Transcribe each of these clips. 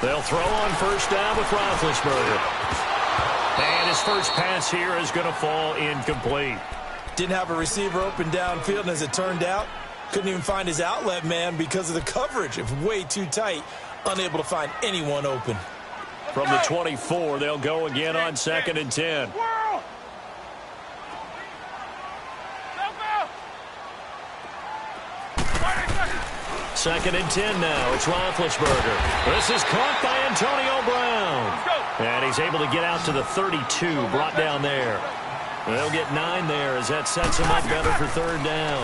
They'll throw on first down with Roethlisberger. And his first pass here is going to fall incomplete. Didn't have a receiver open downfield, and as it turned out, couldn't even find his outlet man because of the coverage. It was way too tight, unable to find anyone open. From the 24, they'll go again on 2nd and 10. Second and 10 now. It's Roethlisberger. This is caught by Antonio Brown. And he's able to get out to the 32, brought down there. They'll get 9 there as that sets him up better for third down.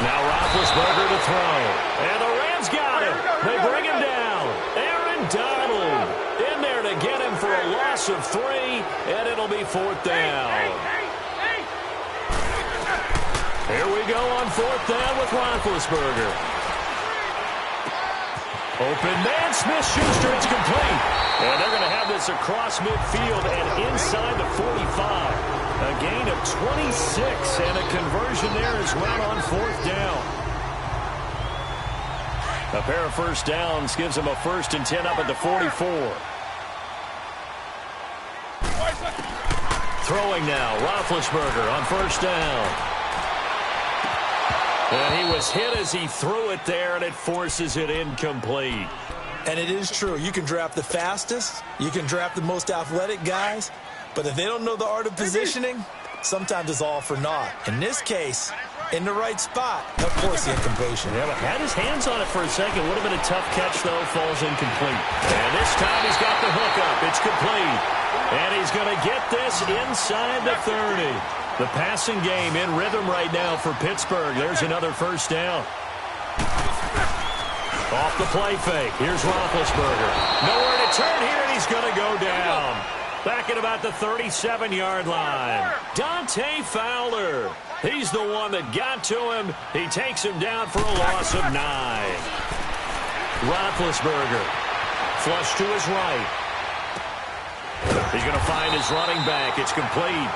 Now Roethlisberger to throw. And the Rams got him. They bring him down. Aaron Donald in there to get him for a loss of 3, and it'll be 4th down. Here we go on 4th down with Roethlisberger. Open man, Smith-Schuster, it's complete. And they're going to have this across midfield and inside the 45. A gain of 26 and a conversion there as well on 4th down. A pair of first downs gives them a 1st and 10 up at the 44. Throwing now, Roethlisberger on first down. And he was hit as he threw it there, and it forces it incomplete. And it is true. You can draft the fastest. You can draft the most athletic guys. But if they don't know the art of positioning, sometimes it's all for naught. In this case, in the right spot, of course, the incompletion. Yeah, but had his hands on it for a second. Would have been a tough catch, though. Falls incomplete. And this time he's got the hook up. It's complete. And he's going to get this inside the 30. The passing game in rhythm right now for Pittsburgh. There's another first down. Off the play fake. Here's Roethlisberger. Nowhere to turn here, and he's going to go down. Back at about the 37-yard line. Dante Fowler. He's the one that got to him. He takes him down for a loss of 9. Roethlisberger. Flush to his right. He's going to find his running back. It's complete.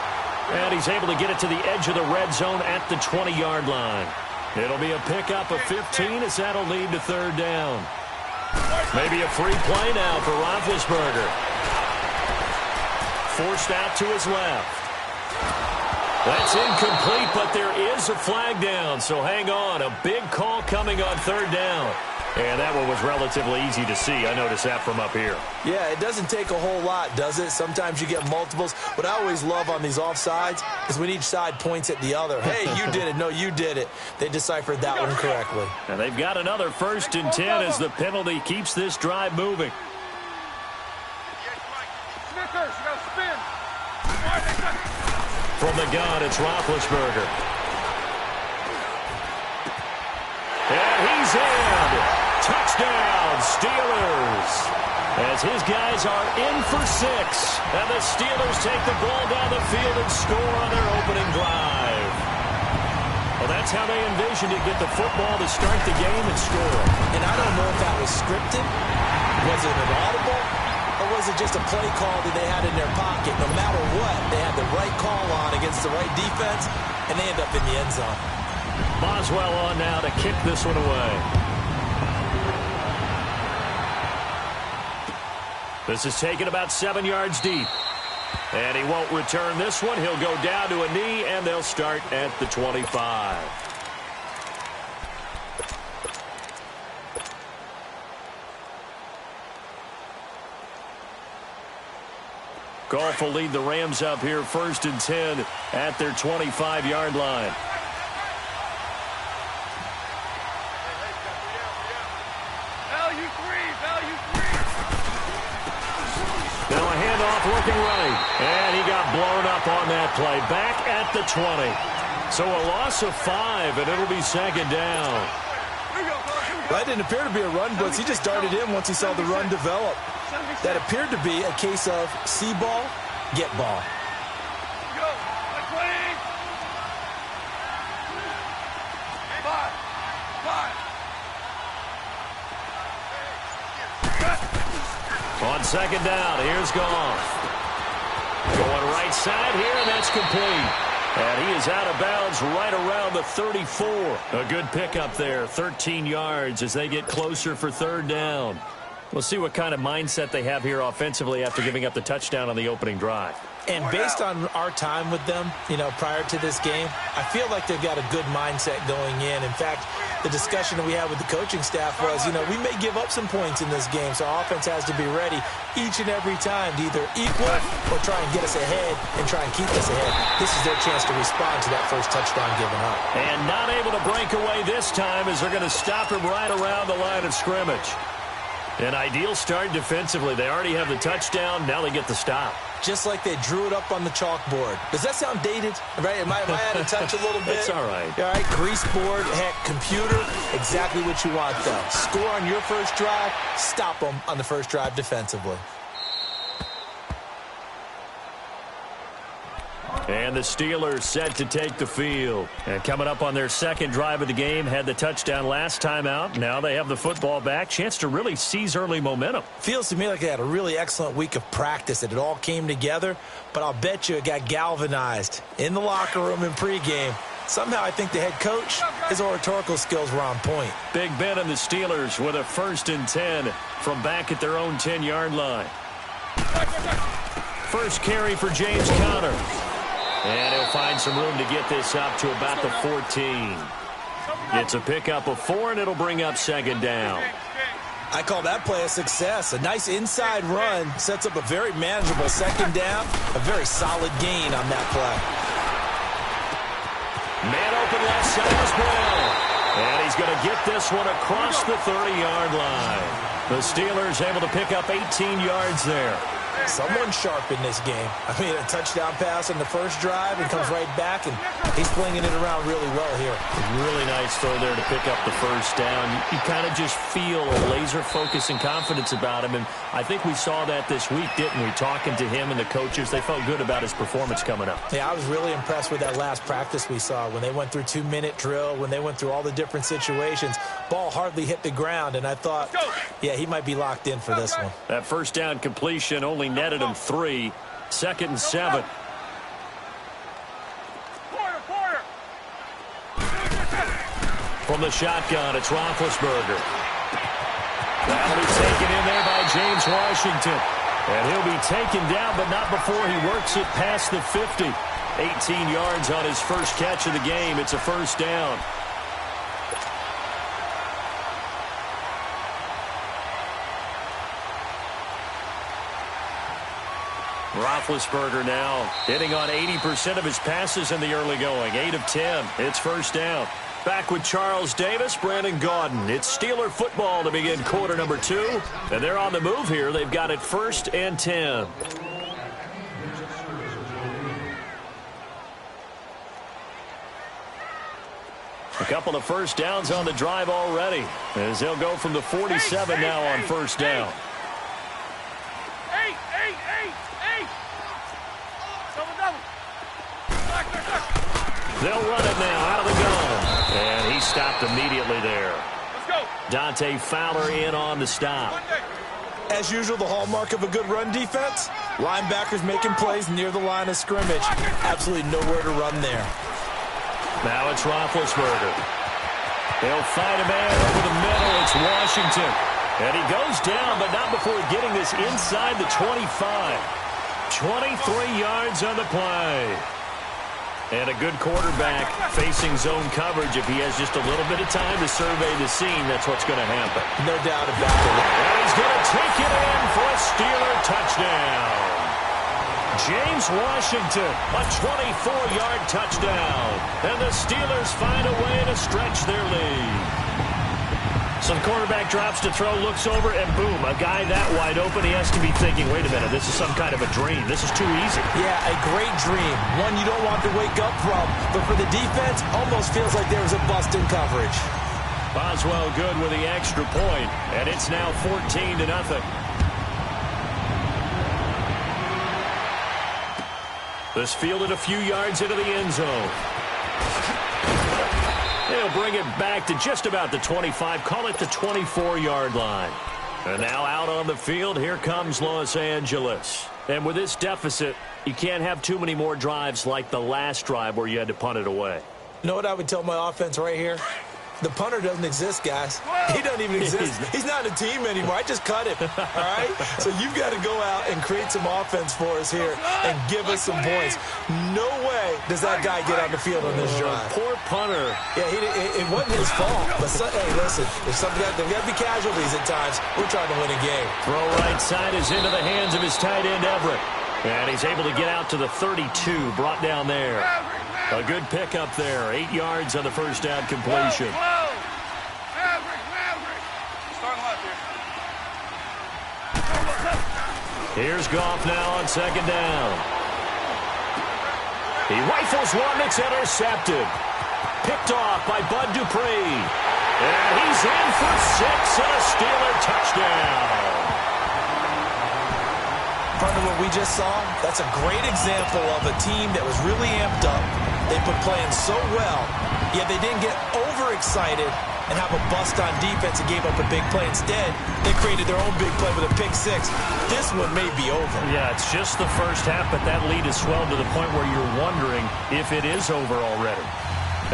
And he's able to get it to the edge of the red zone at the 20-yard line. It'll be a pickup of 15 as that'll lead to third down. Maybe a free play now for Roethlisberger. Forced out to his left. That's incomplete, but there is a flag down, so hang on. A big call coming on third down. And that one was relatively easy to see. I noticed that from up here. Yeah, it doesn't take a whole lot, does it? Sometimes you get multiples. What I always love on these offsides is when each side points at the other. Hey, you did it. No, you did it. They deciphered that one correctly. And they've got another 1st and 10 as the penalty keeps this drive moving. From the gun, it's Roethlisberger. And he's in. Touchdown, Steelers. As his guys are in for 6. And the Steelers take the ball down the field and score on their opening drive. Well, that's how they envisioned it. Get the football to start the game and score. And I don't know if that was scripted. Was it an audible? Or was it just a play call that they had in their pocket? No matter what, they had the right call on against the right defense, and they end up in the end zone. Boswell on now to kick this one away. This is taken about 7 yards deep. And he won't return this one. He'll go down to a knee, and they'll start at the 25. Goff will lead the Rams up here 1st and 10 at their 25-yard line. Now a handoff looking right. And he got blown up on that play. Back at the 20. So a loss of 5, and it'll be 2nd down. That didn't appear to be a run blitz. He just darted in once he saw the run develop. That appeared to be a case of see ball, get ball. On 2nd down, here's Goff. Going right side here, and that's complete. And he is out of bounds right around the 34. A good pickup there, 13 yards as they get closer for third down. We'll see what kind of mindset they have here offensively after giving up the touchdown on the opening drive. And based on our time with them, prior to this game, I feel like they've got a good mindset going in. In fact, the discussion that we had with the coaching staff was, we may give up some points in this game, so our offense has to be ready each and every time to either equal or try and get us ahead and try and keep us ahead. This is their chance to respond to that first touchdown given up. And not able to break away this time as they're going to stop him right around the line of scrimmage. An ideal start defensively. They already have the touchdown. Now they get the stop. Just like they drew it up on the chalkboard. Does that sound dated? Right? Am I out of touch a little bit? It's all right. All right, grease board, heck, computer, exactly what you want, though. Score on your first drive, stop them on the first drive defensively. And the Steelers set to take the field. And coming up on their second drive of the game, had the touchdown last time out. Now they have the football back. Chance to really seize early momentum. Feels to me like they had a really excellent week of practice, that it all came together. But I'll bet you it got galvanized in the locker room in pregame. Somehow I think the head coach, his oratorical skills were on point. Big Ben and the Steelers with a 1st and 10 from back at their own 10-yard line. First carry for James Conner. And he'll find some room to get this up to about the 14. It's a pickup of 4, and it'll bring up 2nd down. I call that play a success. A nice inside run sets up a very manageable 2nd down. A very solid gain on that play. Man open left side is Brown. And he's going to get this one across the 30-yard line. The Steelers able to pick up 18 yards there. Someone sharp in this game. I mean, a touchdown pass on the first drive and comes right back, and he's flinging it around really well here. Really nice throw there to pick up the first down. You kind of just feel a laser focus and confidence about him, and I think we saw that this week, didn't we? Talking to him and the coaches, they felt good about his performance coming up. Yeah, I was really impressed with that last practice we saw when they went through 2-minute drill, when they went through all the different situations. Ball hardly hit the ground, and I thought, yeah, he might be locked in for this one. That first down completion only netted him 3. 2nd and 7. From the shotgun, it's Roethlisberger. That'll be taken in there by James Washington. And he'll be taken down, but not before he works it past the 50. 18 yards on his first catch of the game. It's a 1st down. Roethlisberger now hitting on 80% of his passes in the early going. 8 of 10. It's 1st down. Back with Charles Davis, Brandon Gaudin. It's Steeler football to begin quarter number 2. And they're on the move here. They've got it 1st and 10. A couple of 1st downs on the drive already, as they'll go from the 47 now on 1st down. They'll run it now out of the gun. And he stopped immediately there. Dante Fowler in on the stop. As usual, the hallmark of a good run defense, linebackers making plays near the line of scrimmage. Absolutely nowhere to run there. Now it's Roethlisberger. They'll find a man over the middle. It's Washington. And he goes down, but not before getting this inside the 25. 23 yards on the play. And a good quarterback facing zone coverage. If he has just a little bit of time to survey the scene, that's what's going to happen. No doubt about it. And he's going to take it in for a Steeler touchdown. James Washington, a 24-yard touchdown. And the Steelers find a way to stretch their lead. So the quarterback drops to throw, looks over, and boom, a guy that wide open, he has to be thinking, wait a minute, this is some kind of a dream. This is too easy. Yeah, a great dream. One you don't want to wake up from. But for the defense, almost feels like there was a bust in coverage. Boswell good with the extra point, and it's now 14-0. This fielded a few yards into the end zone. They'll bring it back to just about the 25, call it the 24-yard line. And now out on the field, here comes Los Angeles. And with this deficit, you can't have too many more drives like the last drive where you had to punt it away. You know what I would tell my offense right here? The punter doesn't exist, guys. He doesn't even exist. He's not a team anymore. I just cut him, all right? So you've got to go out and create some offense for us here and give us some points. No way does that guy get on the field on this drive. Poor punter. Yeah, it wasn't his fault. But, hey, listen, there's got to be casualties at times. We're trying to win a game. Throw right side is into the hands of his tight end, Everett. And he's able to get out to the 32, brought down there. A good pickup there. 8 yards on the first down completion. Here's Goff now on second down. He rifles one that's intercepted. Picked off by Bud Dupree. And he's in for 6 and a Steeler touchdown. Part of what we just saw, that's a great example of a team that was really amped up. They've been playing so well, yet they didn't get overexcited and have a bust on defense and gave up a big play. Instead, they created their own big play with a pick six. This one may be over. Yeah, it's just the first half, but that lead has swelled to the point where you're wondering if it is over already.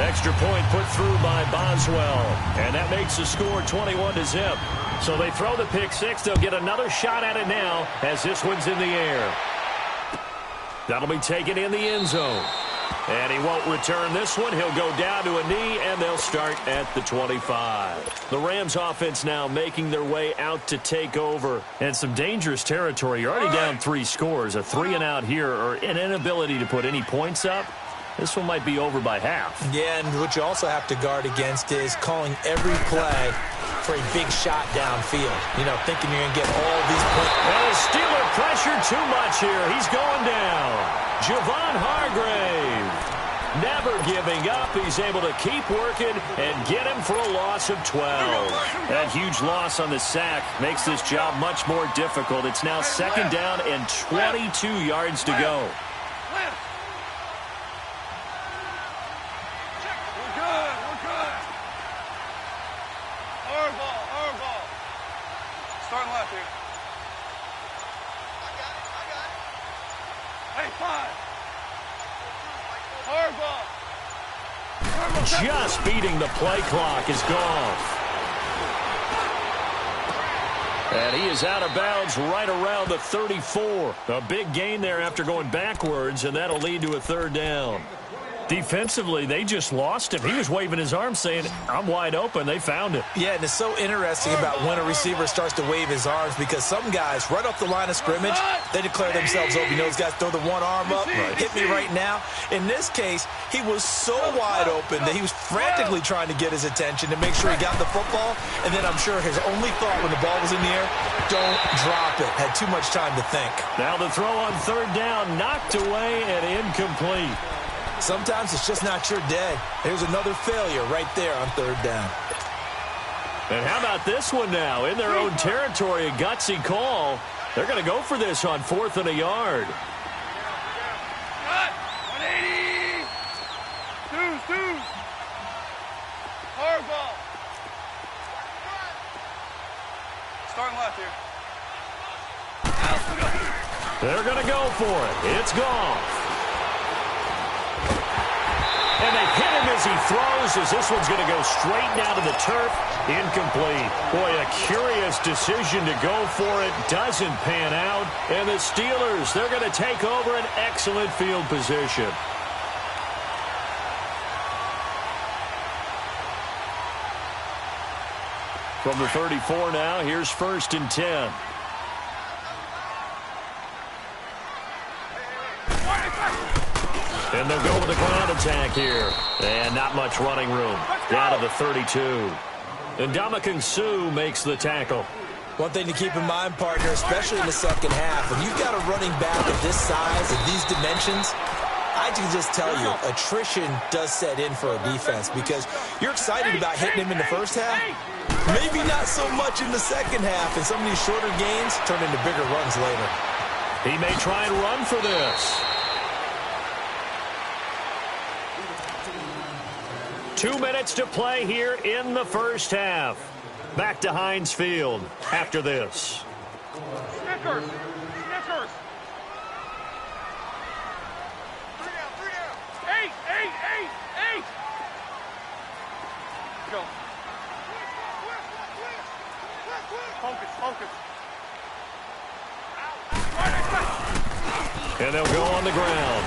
Extra point put through by Boswell, and that makes the score 21-0. So they throw the pick six. They'll get another shot at it now as this one's in the air. That'll be taken in the end zone. And he won't return this one. He'll go down to a knee, and they'll start at the 25. The Rams offense now making their way out to take over. And some dangerous territory. You're already down 3 scores. A 3-and-out here, or an inability to put any points up. This one might be over by half. Yeah, and what you also have to guard against is calling every play for a big shot downfield. You know, thinking you're going to get all these points. Well, the Steeler pressure too much here. He's going down. Javon Hargrave. Never giving up. He's able to keep working and get him for a loss of 12. That huge loss on the sack makes this job much more difficult. It's now second down and 22 yards to go. Just beating the play clock is Goff. And he is out of bounds right around the 34. A big gain there after going backwards, and that'll lead to a third down. Defensively, they just lost him. He was waving his arms saying, I'm wide open. They found it. Yeah, and it's so interesting about when a receiver starts to wave his arms because some guys, right off the line of scrimmage, they declare themselves open. You know, those guys throw the one arm up, hit me right now. In this case, he was so wide open that he was frantically trying to get his attention to make sure he got the football. And then I'm sure his only thought when the ball was in the air, don't drop it. Had too much time to think. Now the throw on third down, knocked away and incomplete. Sometimes it's just not your day. There's another failure right there on third down. And how about this one now? In their own territory, a gutsy call. They're going to go for this on 4th and a yard. 180. Two. Hard ball. Starting left here. They're going to go for it. It's Goff. And they hit him as he throws, as this one's going to go straight down to the turf. Incomplete. Boy, a curious decision to go for it. Doesn't pan out. And the Steelers, they're going to take over an excellent field position. From the 34 now, here's 1st and 10. And they'll go with a ground attack here. And not much running room. Down to the 32. And Ndamukong Suh makes the tackle. One thing to keep in mind, partner, especially in the second half, when you've got a running back of this size and these dimensions, I can just tell you, attrition does set in for a defense because you're excited about hitting him in the first half. Maybe not so much in the second half, and some of these shorter gains turn into bigger runs later. He may try and run for this. 2 minutes to play here in the first half. Back to Heinz Field after this. Snickers. Eight. Go. Focus, focus. And they'll go on the ground.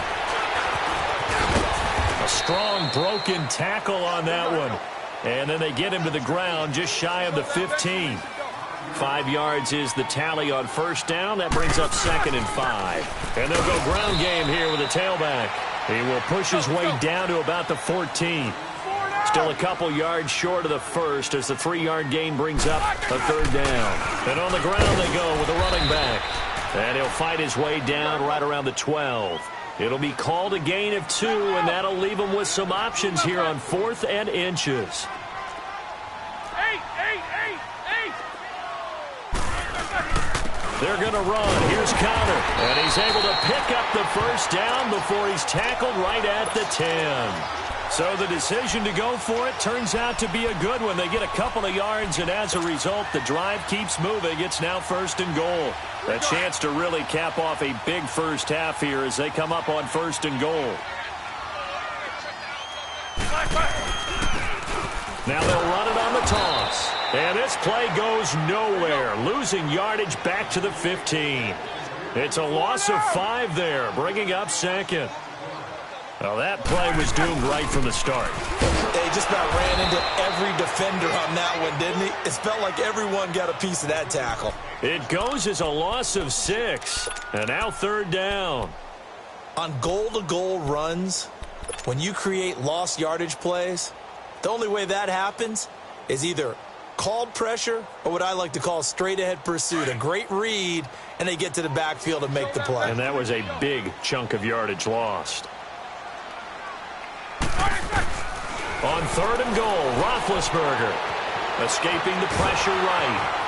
A strong broken tackle on that one. And then they get him to the ground just shy of the 15. 5 yards is the tally on first down. That brings up 2nd and 5. And they'll go ground game here with a tailback. He will push his way down to about the 14. Still a couple yards short of the first as the 3-yard gain brings up a 3rd down. And on the ground they go with a running back. And he'll fight his way down right around the 12. It'll be called a gain of 2, and that'll leave him with some options here on 4th and inches. 8. They're going to run. Here's Connor. And he's able to pick up the first down before he's tackled right at the 10. So the decision to go for it turns out to be a good one. They get a couple of yards, and as a result, the drive keeps moving. It's now 1st and goal. A chance to really cap off a big first half here as they come up on 1st and goal. Now they'll run it on the toss. And this play goes nowhere, losing yardage back to the 15. It's a loss of 5 there, bringing up 2nd. Well, that play was doomed right from the start. They just about ran into every defender on that one, didn't he? It felt like everyone got a piece of that tackle. It goes as a loss of 6. And now 3rd down. On goal-to-goal runs, when you create lost yardage plays, the only way that happens is either called pressure or what I like to call straight-ahead pursuit. A great read, and they get to the backfield and make the play. And that was a big chunk of yardage lost. On 3rd and goal, Roethlisberger escaping the pressure right.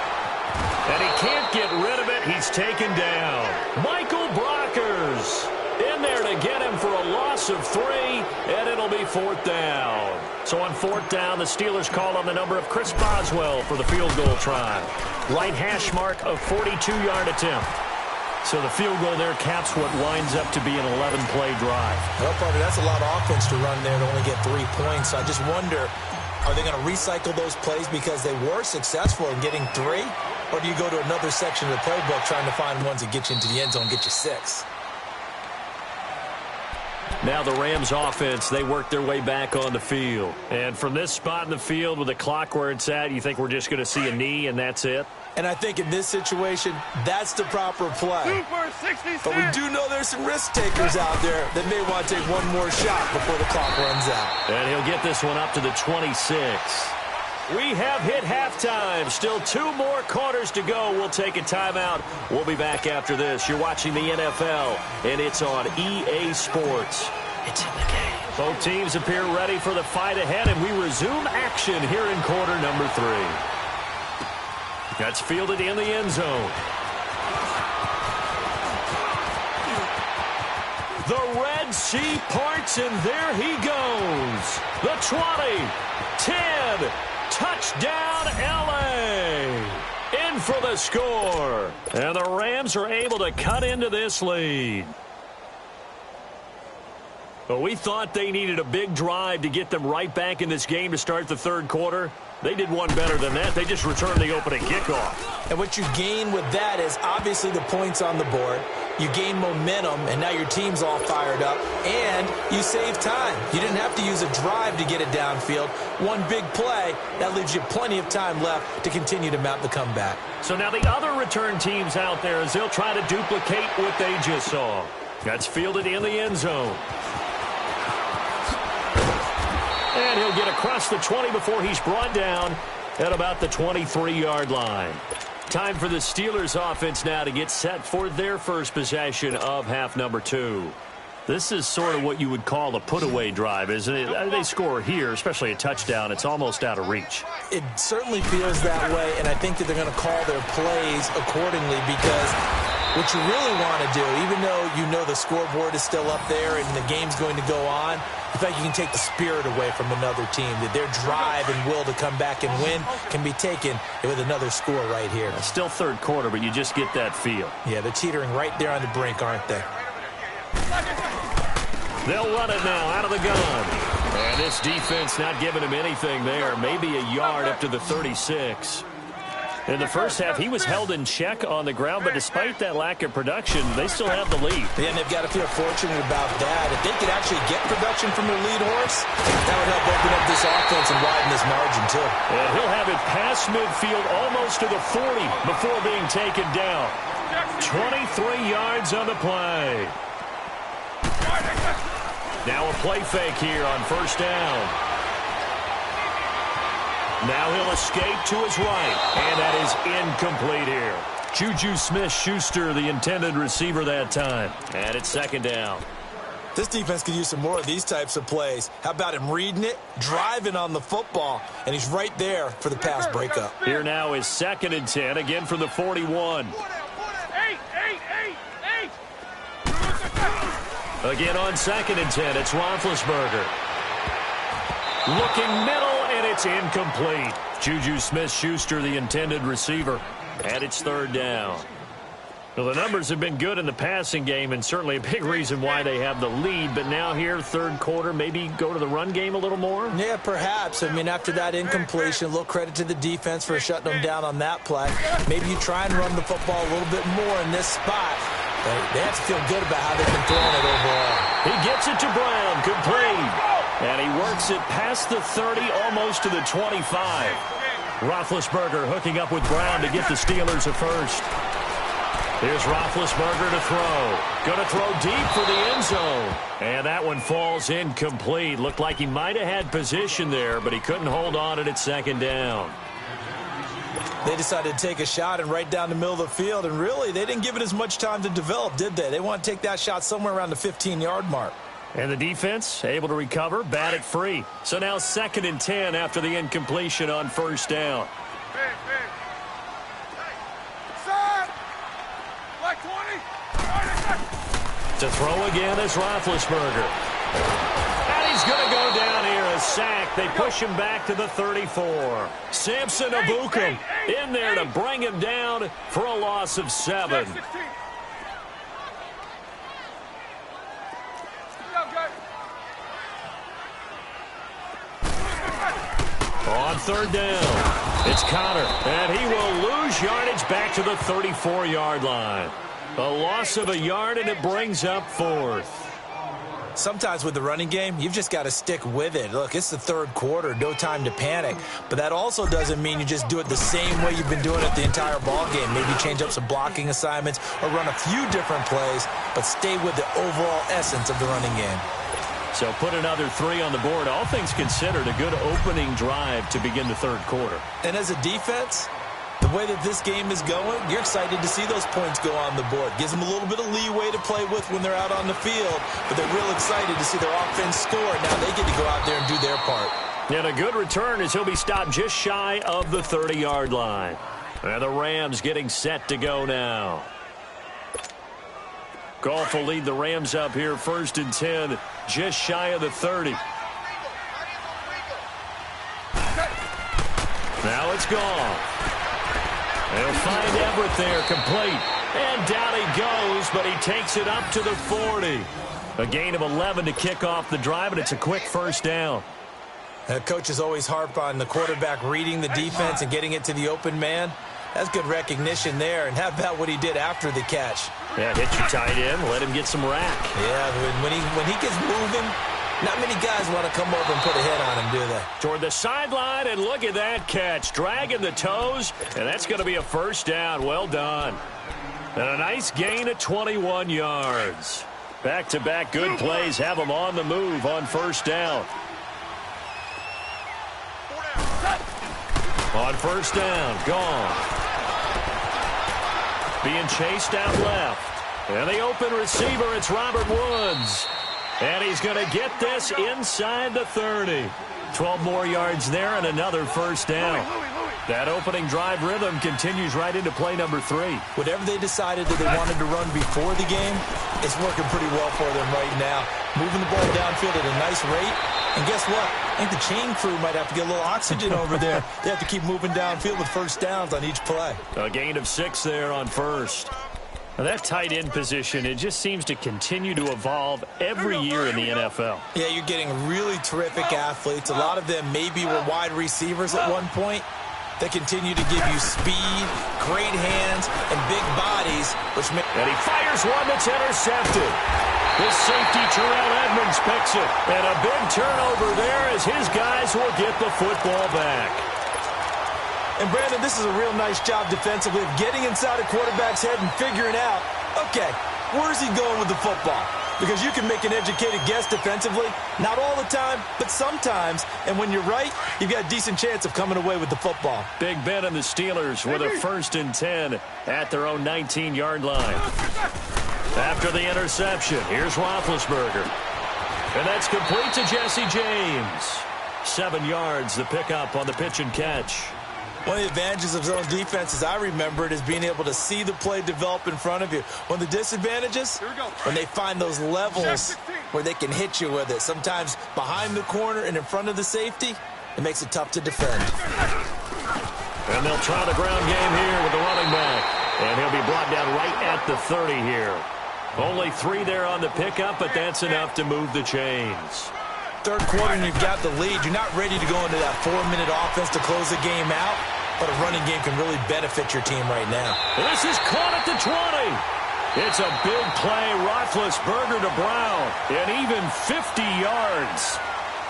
And he can't get rid of it. He's taken down. Michael Brockers in there to get him for a loss of 3, and it'll be 4th down. So on 4th down, the Steelers call on the number of Chris Boswell for the field goal try. Right hash mark of 42-yard attempt. So the field goal there caps what winds up to be an 11-play drive. Well, partner, that's a lot of offense to run there to only get 3 points. So I just wonder, are they going to recycle those plays because they were successful in getting 3? Or do you go to another section of the playbook trying to find ones that get you into the end zone and get you 6? Now the Rams offense, they work their way back on the field. And from this spot in the field with the clock where it's at, you think we're just going to see a knee and that's it? And I think in this situation, that's the proper play. Super 66. But we do know there's some risk takers out there that may want to take one more shot before the clock runs out. And he'll get this one up to the 26. We have hit halftime. Still 2 more quarters to go. We'll take a timeout. We'll be back after this. You're watching the NFL, and it's on EA Sports. It's in the game. Both teams appear ready for the fight ahead, and we resume action here in quarter number 3. That's fielded in the end zone. The Red Sea parts, and there he goes. The 20, 10, touchdown, L.A. In for the score. And the Rams are able to cut into this lead. But we thought they needed a big drive to get them right back in this game to start the 3rd quarter. They did one better than that. They just returned the opening kickoff. And what you gain with that is obviously the points on the board. You gain momentum, and now your team's all fired up. And you save time. You didn't have to use a drive to get it downfield. One big play, that leaves you plenty of time left to continue to mount the comeback. So now the other return teams out there as they'll try to duplicate what they just saw. That's fielded in the end zone. And he'll get across the 20 before he's brought down at about the 23-yard line. Time for the Steelers offense now to get set for their first possession of half number 2. This is sort of what you would call a put-away drive, isn't it? They score here, especially a touchdown. It's almost out of reach. It certainly feels that way, and I think that they're going to call their plays accordingly because what you really want to do, even though you know the scoreboard is still up there and the game's going to go on, the fact you can take the spirit away from another team, that their drive and will to come back and win can be taken with another score right here. It's still 3rd quarter, but you just get that feel. Yeah, they're teetering right there on the brink, aren't they? They'll run it now out of the gun. And this defense not giving him anything there. Maybe a yard up to the 36. In the first half, he was held in check on the ground, but despite that lack of production, they still have the lead. Yeah, and they've got to feel fortunate about that. If they could actually get production from their lead horse, that would help open up this offense and widen this margin, too. And he'll have it past midfield almost to the 40 before being taken down. 23 yards on the play. Now a play fake here on first down. Now he'll escape to his right, and that is incomplete here. Juju Smith-Schuster, the intended receiver that time. And it's second down. This defense could use some more of these types of plays. How about him reading it, driving on the football, and he's right there for the pass breakup. Here now is 2nd and 10, again from the 41. Again on 2nd and 10, it's Roethlisberger. Looking middle, and it's incomplete. Juju Smith-Schuster, the intended receiver. And it's 3rd down. Well, the numbers have been good in the passing game, and certainly a big reason why they have the lead. But now here, 3rd quarter, maybe go to the run game a little more? Yeah, perhaps. I mean, after that incompletion, a little credit to the defense for shutting them down on that play. Maybe you try and run the football a little bit more in this spot. They have to feel good about how they've been throwing it overall. He gets it to Brown, complete. And he works it past the 30, almost to the 25. Roethlisberger hooking up with Brown to get the Steelers a first. Here's Roethlisberger to throw. Going to throw deep for the end zone. And that one falls incomplete. Looked like he might have had position there, but he couldn't hold on it at 2nd down. They decided to take a shot and right down the middle of the field, and really, they didn't give it as much time to develop, did they? They want to take that shot somewhere around the 15-yard mark. And the defense able to recover, bat it free. So now 2nd and 10 after the incompletion on first down. To throw again is Roethlisberger. And he's going to go down here, a sack. They push him back to the 34. Samson Abukum in there to bring him down for a loss of 7. On 3rd down, it's Connor, and he will lose yardage back to the 34-yard line. A loss of a yard, and it brings up 4th. Sometimes with the running game, you've just got to stick with it. Look, it's the 3rd quarter, no time to panic. But that also doesn't mean you just do it the same way you've been doing it the entire ball game. Maybe change up some blocking assignments or run a few different plays, but stay with the overall essence of the running game. So put another 3 on the board. All things considered, a good opening drive to begin the 3rd quarter. And as a defense, the way that this game is going, you're excited to see those points go on the board. Gives them a little bit of leeway to play with when they're out on the field, but they're real excited to see their offense score. Now they get to go out there and do their part. And a good return as he'll be stopped just shy of the 30-yard line. And the Rams getting set to go now. Goff will lead the Rams up here, 1st and 10, just shy of the 30. Now it's gone. They'll find Everett there, complete. And down he goes, but he takes it up to the 40. A gain of 11 to kick off the drive, and it's a quick 1st down. Coaches always harp on the quarterback reading the defense and getting it to the open man. That's good recognition there. And how about what he did after the catch? Yeah, hit your tight end, let him get some rack. Yeah, when he gets moving, not many guys want to come over and put a hit on him, do they? Toward the sideline, and look at that catch. Dragging the toes, and that's going to be a 1st down. Well done. And a nice gain of 21 yards. Back-to-back good plays have them on the move on 1st down. On 1st down, gone. Being chased out left. And the open receiver, it's Robert Woods. And he's going to get this inside the 30. 12 more yards there and another 1st down. That opening drive rhythm continues right into play number 3. Whatever they decided that they wanted to run before the game, it's working pretty well for them right now. Moving the ball downfield at a nice rate. And guess what? I think the chain crew might have to get a little oxygen over there. They have to keep moving downfield with 1st downs on each play. A gain of 6 there on 1st. Now that tight end position, it just seems to continue to evolve every year in the NFL. Yeah, you're getting really terrific athletes. A lot of them maybe were wide receivers at one point. They continue to give you speed, great hands, and big bodies, and he fires one that's intercepted. This safety, Terrell Edmonds, picks it. And a big turnover there as his guys will get the football back. And, Brandon, this is a real nice job defensively of getting inside a quarterback's head and figuring out, okay, where's he going with the football? Because you can make an educated guess defensively. Not all the time, but sometimes. And when you're right, you've got a decent chance of coming away with the football. Big Ben and the Steelers with a 1st and 10 at their own 19-yard line. After the interception, here's Roethlisberger. And that's complete to Jesse James. 7 yards, the pickup on the pitch and catch. One of the advantages of zone defense, as I remember it, is being able to see the play develop in front of you. One of the disadvantages, when they find those levels where they can hit you with it. Sometimes behind the corner and in front of the safety, it makes it tough to defend. And they'll try the ground game here with the running back. And he'll be brought down right at the 30 here. Only 3 there on the pickup, but that's enough to move the chains. Third quarter and you've got the lead. You're not ready to go into that 4-minute offense to close the game out, but a running game can really benefit your team right now. This is caught at the 20. It's a big play. Roethlisberger to Brown, and even 50 yards.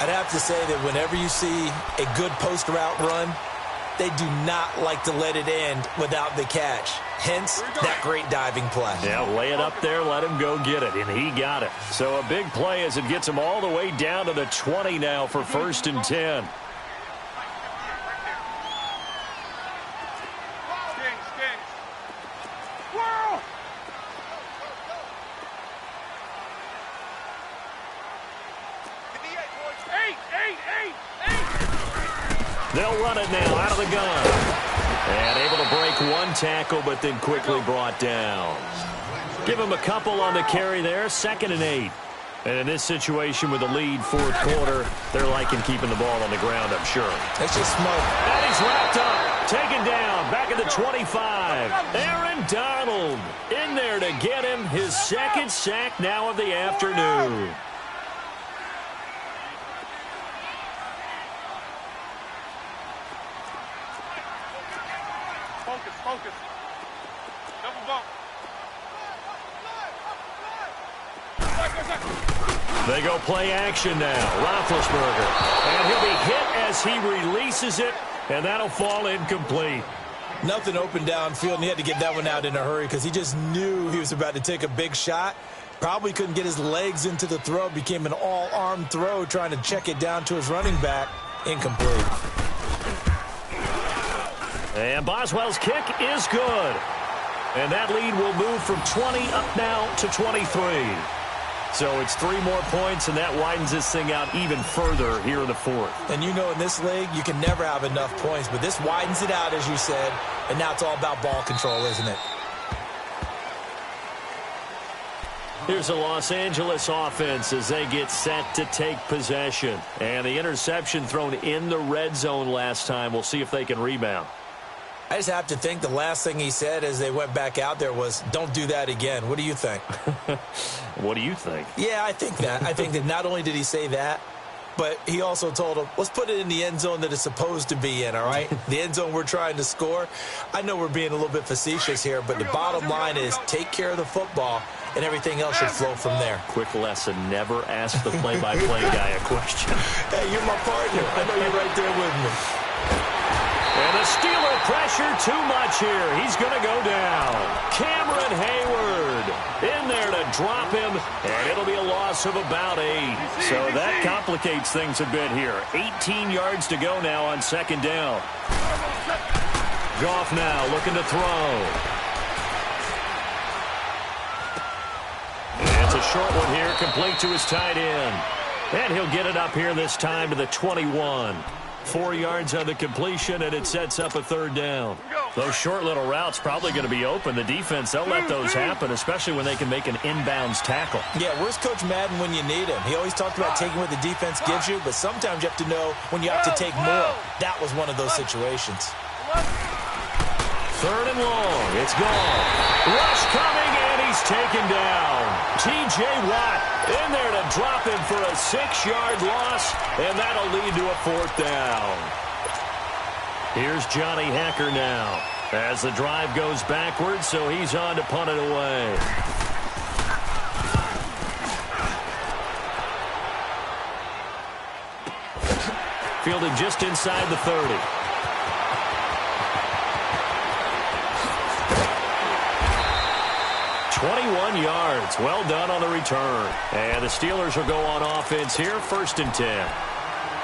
I'd have to say that whenever you see a good post route run, they do not like to let it end without the catch. Hence, that great diving play. Yeah, lay it up there, let him go get it, and he got it. So a big play as it gets him all the way down to the 20 now for 1st and 10. They'll run it now out of the gun. And able to break one tackle, but then quickly brought down. Give him a couple on the carry there, 2nd and 8. And in this situation with the lead 4th quarter, they're liking keeping the ball on the ground, I'm sure. That's just smart. And he's wrapped up, taken down, back at the 25. Aaron Donald in there to get him his 2nd sack now of the afternoon. Focus. Double bump. They go play action now. Roethlisberger. And he'll be hit as he releases it, and that'll fall incomplete. Nothing open downfield, and he had to get that one out in a hurry because he just knew he was about to take a big shot. Probably couldn't get his legs into the throw. Became an all-arm throw trying to check it down to his running back. Incomplete. And Boswell's kick is good. And that lead will move from 20 up now to 23. So it's 3 more points, and that widens this thing out even further here in the 4th. And you know in this league, you can never have enough points, but this widens it out, as you said, and now it's all about ball control, isn't it? Here's a Los Angeles offense as they get set to take possession. And the interception thrown in the red zone last time. We'll see if they can rebound. I just have to think the last thing he said as they went back out there was, don't do that again. What do you think? What do you think? Yeah, I think that. I think that not only did he say that, but he also told him, let's put it in the end zone that it's supposed to be in, all right? The end zone we're trying to score. I know we're being a little bit facetious here, but the bottom line is take care of the football, and everything else should flow from there. Quick lesson, never ask the play-by-play guy a question. Hey, you're my partner. I know you're right there with me. And the Steeler pressure too much here. He's going to go down. Cameron Hayward in there to drop him, and it'll be a loss of about 8. So that complicates things a bit here. 18 yards to go now on 2nd down. Goff now looking to throw. And it's a short one here, complete to his tight end. And he'll get it up here this time to the 21. 4 yards on the completion, and it sets up a 3rd down. Those short little routes probably going to be open. The defense, they'll let those happen, especially when they can make an inbounds tackle. Yeah, where's Coach Madden when you need him? He always talked about taking what the defense gives you, but sometimes you have to know when you have to take more. That was one of those situations. 3rd and long. It's gone. Rush coming, and he's taken down. T.J. Watt in there to drop him for a 6-yard loss, and that'll lead to a 4th down. Here's Johnny Hacker now as the drive goes backwards, so he's on to punt it away. Fielded just inside the 30. "21 yards. Well done on the return. And the Steelers will go on offense here, 1st and 10.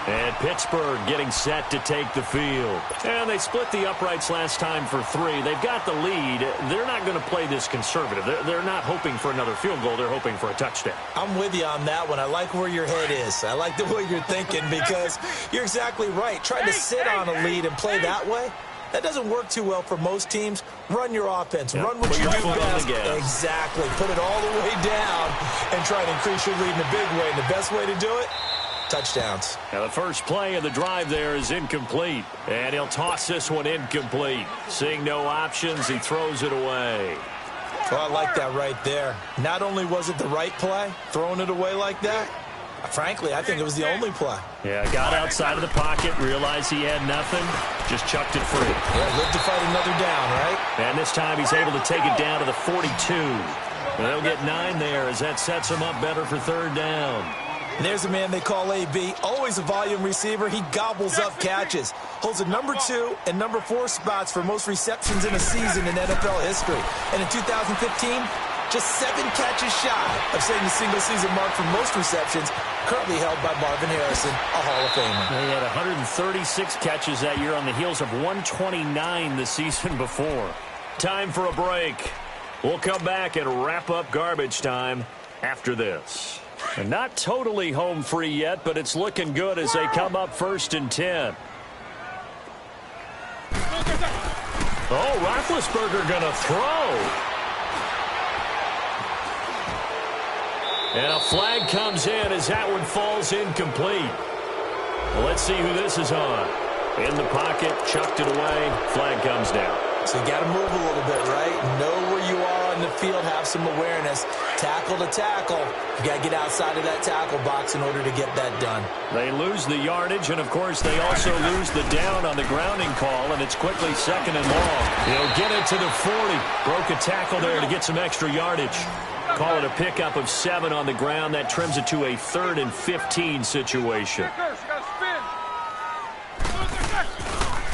And Pittsburgh getting set to take the field. And they split the uprights last time for 3. They've got the lead. They're not going to play this conservative. They're not hoping for another field goal. They're hoping for a touchdown. I'm with you on that one. I like where your head is. I like the way you're thinking because you're exactly right. Trying to sit on a lead and play that way, that doesn't work too well for most teams. Run your offense. Yep. Run what you do best. Exactly. Put it all the way down and try to increase your lead in a big way. And the best way to do it, touchdowns. Now the first play of the drive there is incomplete. And he'll toss this one incomplete. Seeing no options, he throws it away. Well, I like that right there. Not only was it the right play, throwing it away like that, frankly, I think it was the only play. Yeah, got outside of the pocket, realized he had nothing, just chucked it free. Yeah, lived to fight another down, right? And this time he's able to take it down to the 42. And they'll get 9 there as that sets him up better for 3rd down. And there's a man they call AB, always a volume receiver. He gobbles up catches. Holds the number 2 and number 4 spots for most receptions in a season in NFL history. And in 2015, just 7 catches shy of setting the single-season mark for most receptions, currently held by Marvin Harrison, a Hall of Famer. He had 136 catches that year on the heels of 129 the season before. Time for a break. We'll come back and wrap up garbage time after this. And not totally home free yet, but it's looking good as they come up 1st and 10. Oh, Roethlisberger going to throw. And a flag comes in as that one falls incomplete. Well, let's see who this is on. In the pocket, chucked it away, flag comes down. So you got to move a little bit, right? Know where you are on the field, have some awareness. Tackle to tackle. You got to get outside of that tackle box in order to get that done. They lose the yardage, and of course they also lose the down on the grounding call, and it's quickly 2nd and long. He'll get it to the 40. Broke a tackle there to get some extra yardage. Call it a pickup of 7 on the ground. That trims it to a 3rd and 15 situation.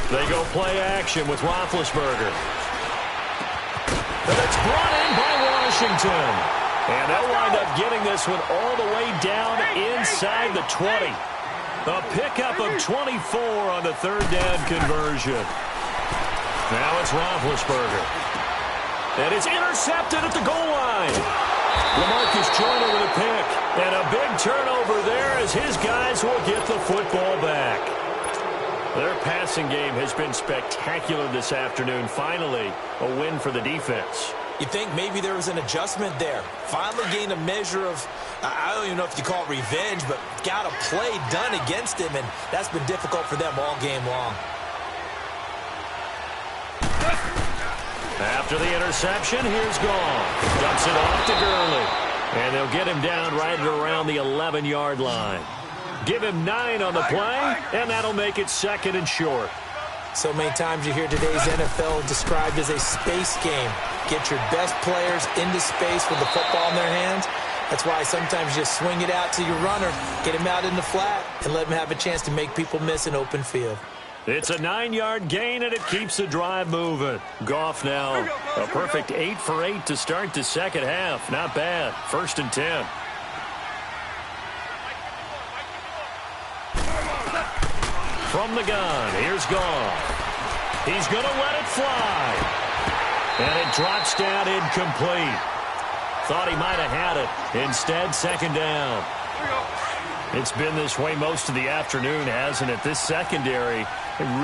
They go play action with Roethlisberger. And it's brought in by Washington. And they'll wind up getting this one all the way down inside the 20. A pickup of 24 on the 3rd down conversion. Now it's Roethlisberger. And it's intercepted at the goal line. LaMarcus Joyner with a pick. And a big turnover there as his guys will get the football back. Their passing game has been spectacular this afternoon. Finally, a win for the defense. You think maybe there was an adjustment there. Finally gained a measure of, I don't even know if you call it revenge, but got a play done against him, and that's been difficult for them all game long. After the interception, here's Gone. Dumps it off to Gurley. And they'll get him down right at around the 11-yard line. Give him 9 on the play, and that'll make it 2nd and short. So many times you hear today's NFL described as a space game. Get your best players into space with the football in their hands. That's why sometimes you swing it out to your runner, get him out in the flat, and let him have a chance to make people miss an open field. It's a 9-yard gain, and it keeps the drive moving. Goff now a perfect 8 for 8 to start the second half. Not bad. 1st and 10. From the gun, here's Goff. He's going to let it fly. And it drops down incomplete. Thought he might have had it. Instead, 2nd down. It's been this way most of the afternoon, hasn't it? This secondary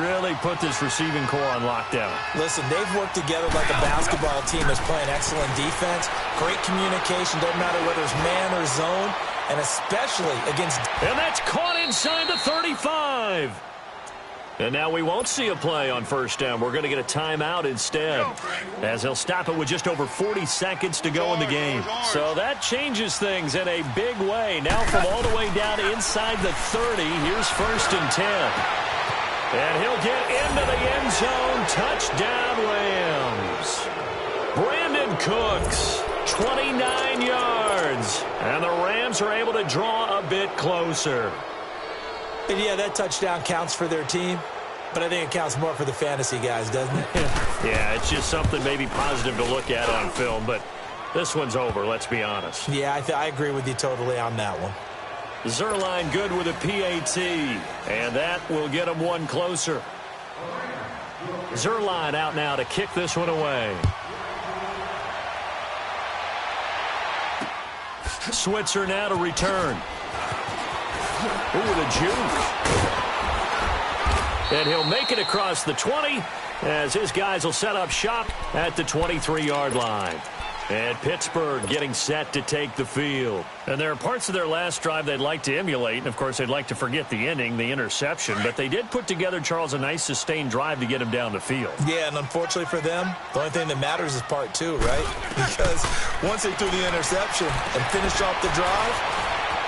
really put this receiving core on lockdown. Listen, they've worked together like a basketball team that's playing excellent defense. Great communication, doesn't matter whether it's man or zone, and especially against... And that's caught inside the 35. And now we won't see a play on 1st down. We're going to get a timeout instead, as he'll stop it with just over 40 seconds to go in the game. So that changes things in a big way. Now from all the way down inside the 30, here's 1st and 10. And he'll get into the end zone. Touchdown, Rams. Brandon Cooks, 29 yards. And the Rams are able to draw a bit closer. And yeah, that touchdown counts for their team, but I think it counts more for the fantasy guys, doesn't it? Yeah, it's just something maybe positive to look at on film, but this one's over, let's be honest. Yeah, I agree with you totally on that one. Zerline good with a PAT, and that will get him one closer. Zerline out now to kick this one away. Switzer now to return. Ooh, the juke. And he'll make it across the 20 as his guys will set up shop at the 23-yard line. And Pittsburgh getting set to take the field. And there are parts of their last drive they'd like to emulate. And, of course, they'd like to forget the ending, the interception. But they did put together, Charles, a nice sustained drive to get him down the field. Yeah, and unfortunately for them, the only thing that matters is part two, right? Because once they threw the interception and finished off the drive,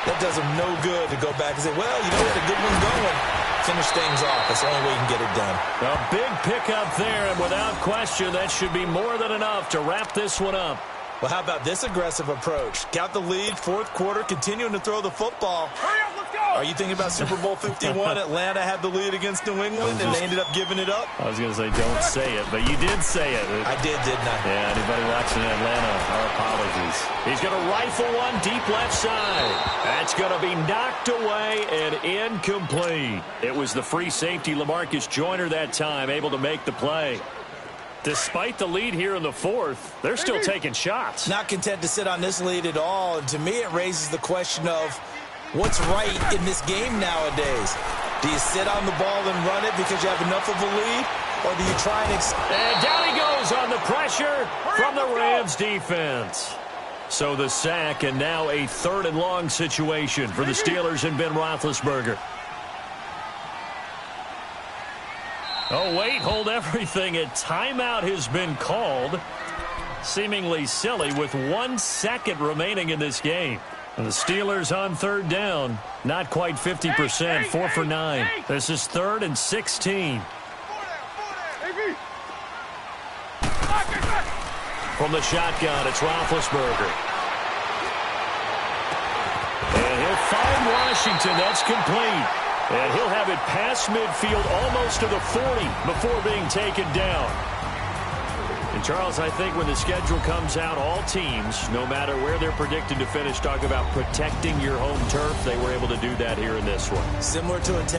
that does them no good to go back and say, well, you know what, a good one going. Finish things off. That's the only way you can get it done. A big pickup there, and without question, that should be more than enough to wrap this one up. Well, how about this aggressive approach? Got the lead, fourth quarter, continuing to throw the football. Hurry up, let's go! Are you thinking about Super Bowl 51? Atlanta had the lead against New England, and they ended up giving it up? I was going to say don't say it, but you did say it. I did, didn't I? Yeah, anybody watching Atlanta, our apologies. He's going to rifle one deep left side. That's going to be knocked away and incomplete. It was the free safety, LaMarcus Joyner, that time, able to make the play. Despite the lead here in the fourth, they're still taking shots. Not content to sit on this lead at all. And to me, it raises the question of what's right in this game nowadays. Do you sit on the ball and run it because you have enough of a lead? Or do you try and... And down he goes on the pressure from the Rams defense. So the sack, and now a third and long situation for the Steelers and Ben Roethlisberger. Oh, wait, hold everything. A timeout has been called. Seemingly silly with 1 second remaining in this game. And the Steelers on third down. Not quite 50%, 4 for 9. This is 3rd and 16. From the shotgun, it's Roethlisberger. And he'll find Washington. That's complete. And he'll have it past midfield almost to the 40 before being taken down. And, Charles, I think when the schedule comes out, all teams, no matter where they're predicted to finish, talk about protecting your home turf. They were able to do that here in this one. Similar to a